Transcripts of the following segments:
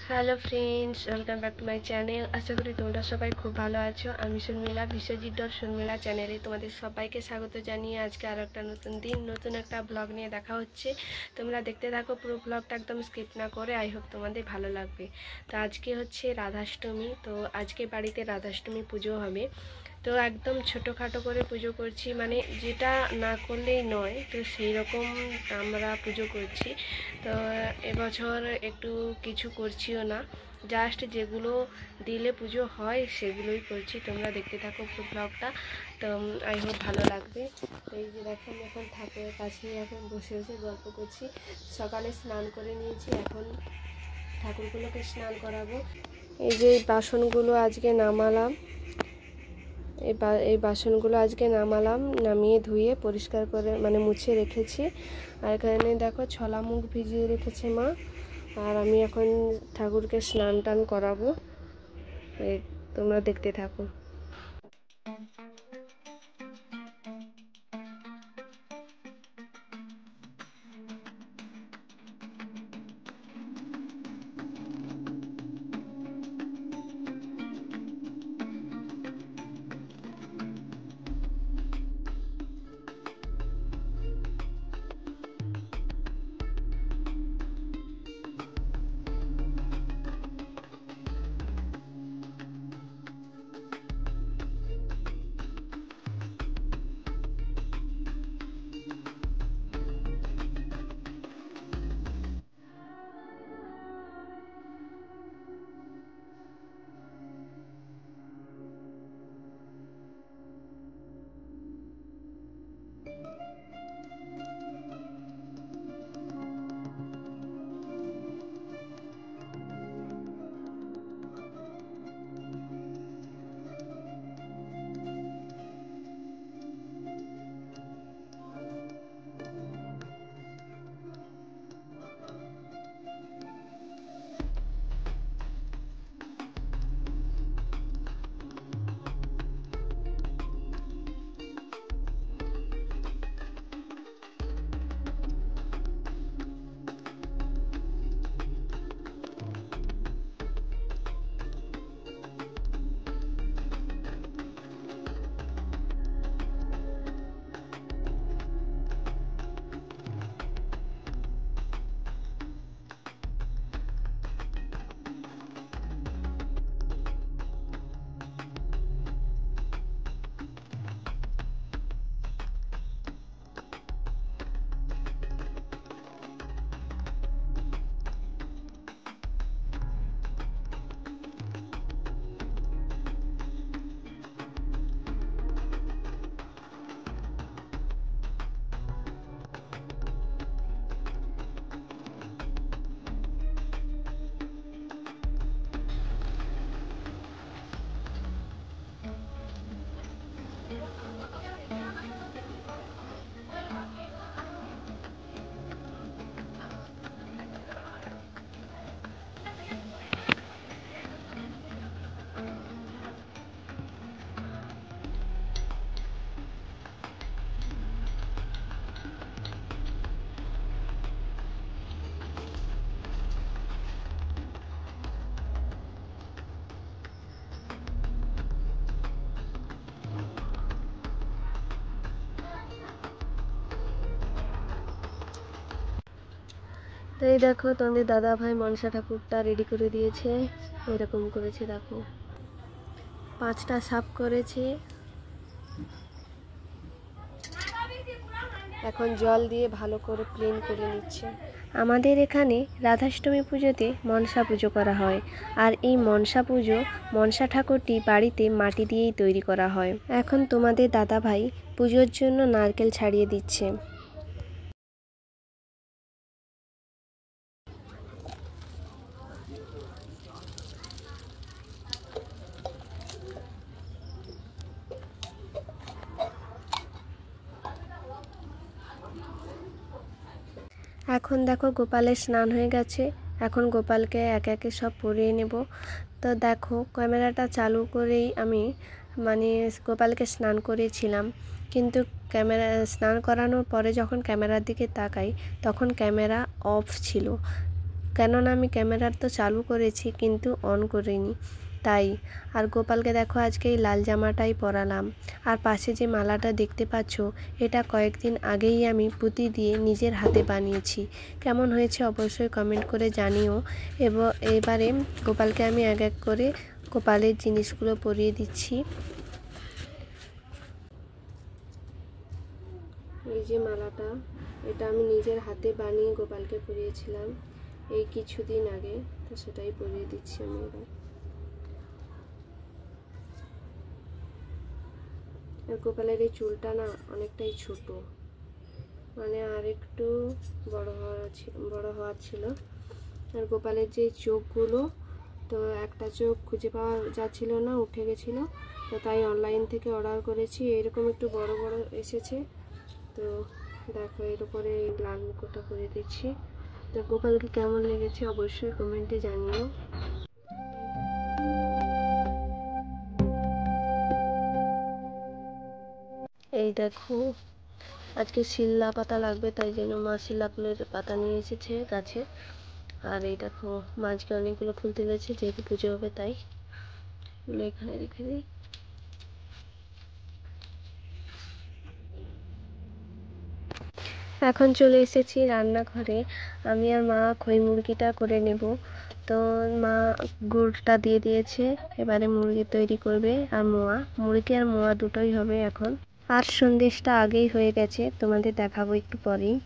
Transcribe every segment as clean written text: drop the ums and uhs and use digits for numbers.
Hello friends, welcome back to my channel. আশা করি তোমরা সবাই খুব ভালো আছো। আমি শর্মিলা, বিশ্বজিৎ.শর্মিলা চ্যানেলে তোমাদের সবাইকে স্বাগত জানিয়ে আজকে আরও একটা নতুন দিন, নতুন একটা ব্লগ নিয়ে দেখা হচ্ছে। তোমরা দেখতে থাকো পুরো ব্লগটা, একদম স্কিপ না করে। আই হোপ তোমাদের ভালো লাগবে। তো আজকে হচ্ছে রাধাষ্টমী। তো আজকে বাড়িতে রাধাষ্টমী পুজো হবে। তো একদম ছোটোখাটো করে পুজো করছি, মানে যেটা না করলেই নয়, তো সেই রকম আমরা পুজো করছি। তো এবছর একটু কিছু করছিও না, জাস্ট যেগুলো দিলে পুজো হয় সেগুলোই করছি। তোমরা দেখতে থাকো পুরো ব্লগটা, তো আই হোপ ভালো লাগবে। তো এই যে দেখো, আমি এখন ঠাকুরের কাছে এখন বসে বসে গল্প করছি। সকালে স্নান করে নিয়েছি, এখন ঠাকুরগুলোকে স্নান করাবো। এই যে বাসনগুলো আজকে নামালাম, এই বাসনগুলো আজকে নামিয়ে ধুয়ে পরিষ্কার করে মানে মুছে রেখেছি। আর এখানে দেখো ছোলা মুগ ভিজিয়ে রেখেছে মা। আর আমি এখন ঠাকুরকে স্নান টান করাবো। তোমরা দেখতে থাকো। তো এই দেখো, তোমাদের দাদা ভাই মনসা ঠাকুরটা রেডি করে দিয়েছে। এরকম করেছে, দেখো 5টা সাপ করেছে। এখন জল দিয়ে ভালো করে ক্লিন করে নিচ্ছে। আমাদের এখানে রাধাষ্টমী পুজোতে মনসা পুজো করা হয়। আর এই মনসা পুজো, মনসা ঠাকুরটি বাড়িতে মাটি দিয়েই তৈরি করা হয়। এখন তোমাদের দাদা ভাই পুজোর জন্য নারকেল ছাড়িয়ে দিচ্ছে। এখন দেখো গোপালের স্নান হয়ে গেছে। এখন গোপালকে একে একে সব পরিয়ে নেব। তো দেখো ক্যামেরাটা চালু করেই আমি মানে গোপালকে স্নান করিয়েছিলাম, কিন্তু ক্যামেরা স্নান করানোর পরে যখন ক্যামেরার দিকে তাকাই তখন ক্যামেরা অফ ছিল, কেননা আমি ক্যামেরা তো চালু করেছি কিন্তু অন করিনি তাই। আর গোপালকে দেখো আজকে এই লাল জামাটাই পরালাম। আর পাশে যে মালাটা দেখতে পাচ্ছ এটা কয়েকদিন আগেই আমি পুঁতি দিয়ে নিজের হাতে বানিয়েছি। কেমন হয়েছে অবশ্যই কমেন্ট করে জানিও। এবারে গোপালকে আমি এক এক করে গোপালের জিনিসগুলো পরিয়ে দিচ্ছি। এই যে মালাটা, এটা আমি নিজের হাতে বানিয়ে গোপালকে পরিয়েছিলাম এই কিছুদিন আগে, তো সেটাই পরিয়ে দিচ্ছি আমি এবার। আর গোপালের এই চুলটা না অনেকটাই ছোট, মানে আর একটু বড় হওয়ার ছিল। আর গোপালের যে চোখগুলো, তো একটা চোখ খুঁজে পাওয়া যাচ্ছিল না, উঠে গেছিলো, তো তাই অনলাইন থেকে অর্ডার করেছি, এরকম একটু বড় বড় এসেছে। তো দেখো এর উপরে লাল মুকুটটা করে দিচ্ছি। তো গোপালকে কেমন লেগেছে অবশ্যই কমেন্টে জানিও। এই দেখো আজকে শিল্লা পাতা লাগবে, তাই জন্য মা শিল্লা ফুলের পাতা নিয়ে এসেছে গাছে। আর এই দেখো মা আজকে অনেকগুলো ফুল তুলেছে, যেহেতু পুজো হবে তাই এগুলো এখানে রেখে দিই। এখন চলে এসেছি রান্নাঘরে, আমি আর মা খই মুরগিটা করে নেব। তো মা গুড়টা দিয়ে দিয়েছে, এবারে মুরগি তৈরি করবে। আর মুরগি আর মোয়া দুটোই হবে এখন। আর সন্দেশটা আগেই হয়ে গেছে, তোমাদের দেখাবো একটু পরেই।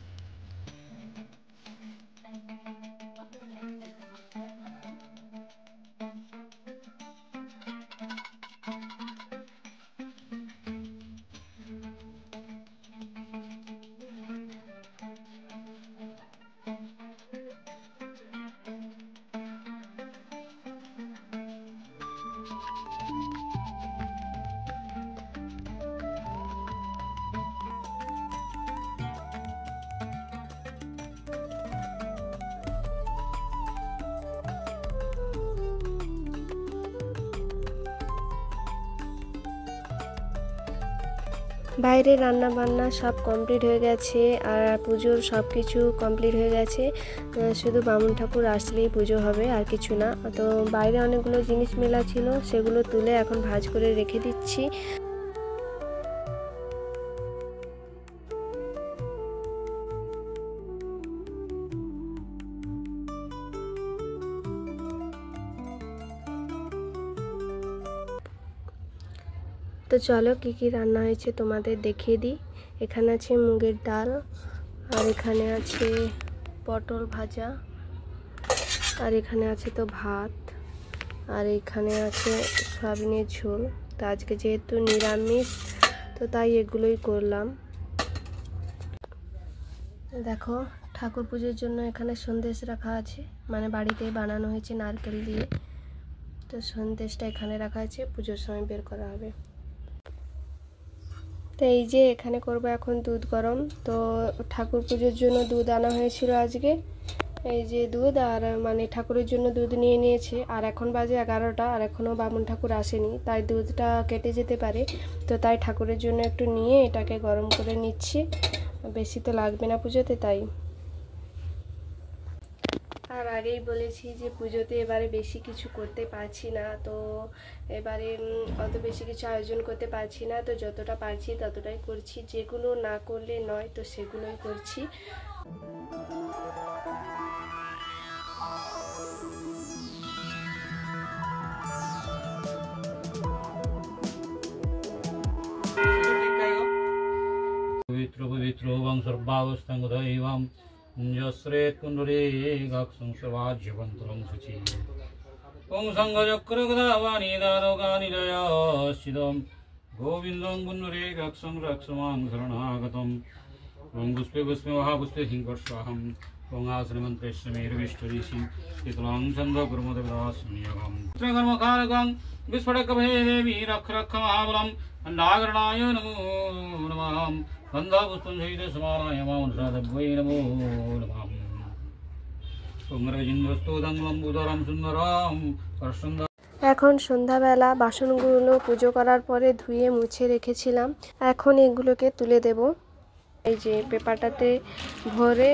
বাইরে রান্না বান্না সব কমপ্লিট হয়ে গেছে, আর পুজোর সব কিছু কমপ্লিট হয়ে গেছে। শুধু বামুন ঠাকুর আসলেই পুজো হবে, আর কিছু না। তো বাইরে অনেকগুলো জিনিস মেলা ছিল, সেগুলো তুলে এখন ভাঁজ করে রেখে দিচ্ছি। তো চলো কি কি রান্না হয়েছে তোমাদের দেখিয়ে দিই। এখানে আছে মুগের ডাল, আর এখানে আছে পটল ভাজা, আর এখানে আছে তো ভাত, আর এখানে আছে সয়াবিনের ঝোল। তো আজকে যেহেতু নিরামিষ তো তাই এগুলোই করলাম। দেখো ঠাকুর পুজোর জন্য এখানে সন্দেশ রাখা আছে, মানে বাড়িতেই বানানো হয়েছে নারকেল দিয়ে। তো সন্দেশটা এখানে রাখা আছে, পুজোর সময় বের করা হবে। তো এই যে এখানে করব এখন দুধ গরম। তো ঠাকুর পুজোর জন্য দুধ আনা হয়েছিল আজকে, এই যে দুধ, আর মানে ঠাকুরের জন্য দুধ নিয়ে নিয়েছে। আর এখন বাজে 11টা, আর এখনও বামুন ঠাকুর আসেনি, তাই দুধটা কেটে যেতে পারে। তো তাই ঠাকুরের জন্য একটু নিয়ে এটাকে গরম করে নিচ্ছি, বেশি তো লাগবে না পুজোতে তাই। আর আগেই বলেছি যে পুজোতে এবারে বেশি কিছু করতে পারছি না, তো এবারে অত বেশি কিছু আয়োজন করতে পারছি না। তো যতটা পারছি ততটাই করছি, যেগুলো না করলে নয় তো সেগুলোই করছি। পবিত্র পবিত্র এবং সর্বাবস্থাঙ্গদৈবম যশ্রেত কুণ্ডলীকাক্ষং সর্বাজ্যবন্তরং শুচি ওং সংঘচক্রগদাবাণী দ্বারকানিলয়স্থিতম গোবিন্দং কুণ্ডলীকাক্ষং রক্ষমাং শরণাগতম ওং পুষ্পে পুষ্পে মহাপুষ্পে হিংকর্ষাহম ওং আশ্রমন্ত্রেশ্বমেরবিষ্টরিষি শীতলাং ছন্দ কুর্মদেবদাসনিয়গম কর্মকারকং বিস্ফোটকভেদেবী রক্ষ রক্ষ মহাবলম খণ্ডাকরणाय नमो नमः गन्धापुष्पं सहित समानाय मामनुषादभ्यै नमो नमः। পুংরজিন্দ্রস্তোদং লম্বোদরম সুন্দরম পরশুন্দর। এখন সন্ধ্যাবেলা বাসনগুলো পুজো করার পরে ধুয়ে মুছে রেখেছিলাম, এখন এগুলোকে তুলে দেব। এই যে পেপারটাতে ভরে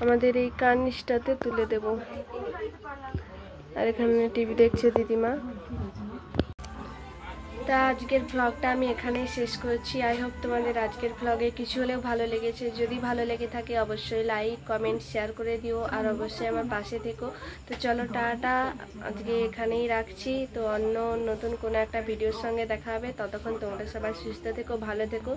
আমাদের এই কার্নিশটাতে তুলে দেব। আর এখানে টিভি দেখছে দিদিমা। তা আজকের ভ্লগটা আমি এখানেই শেষ করছি। আই হোপ তোমাদের আজকের ভ্লগে কিছু হলেও ভালো লেগেছে। যদি ভালো লেগে থাকে অবশ্যই লাইক কমেন্ট শেয়ার করে দিও, আর অবশ্যই আমার পাশে থেকো। তো চলো টাটা, আজকে এখানেই রাখছি। তো অন্য নতুন কোনো একটা ভিডিওর সঙ্গে দেখা হবে। ততক্ষণ তোমরা সবাই সুস্থ থেকো, ভালো থেকো।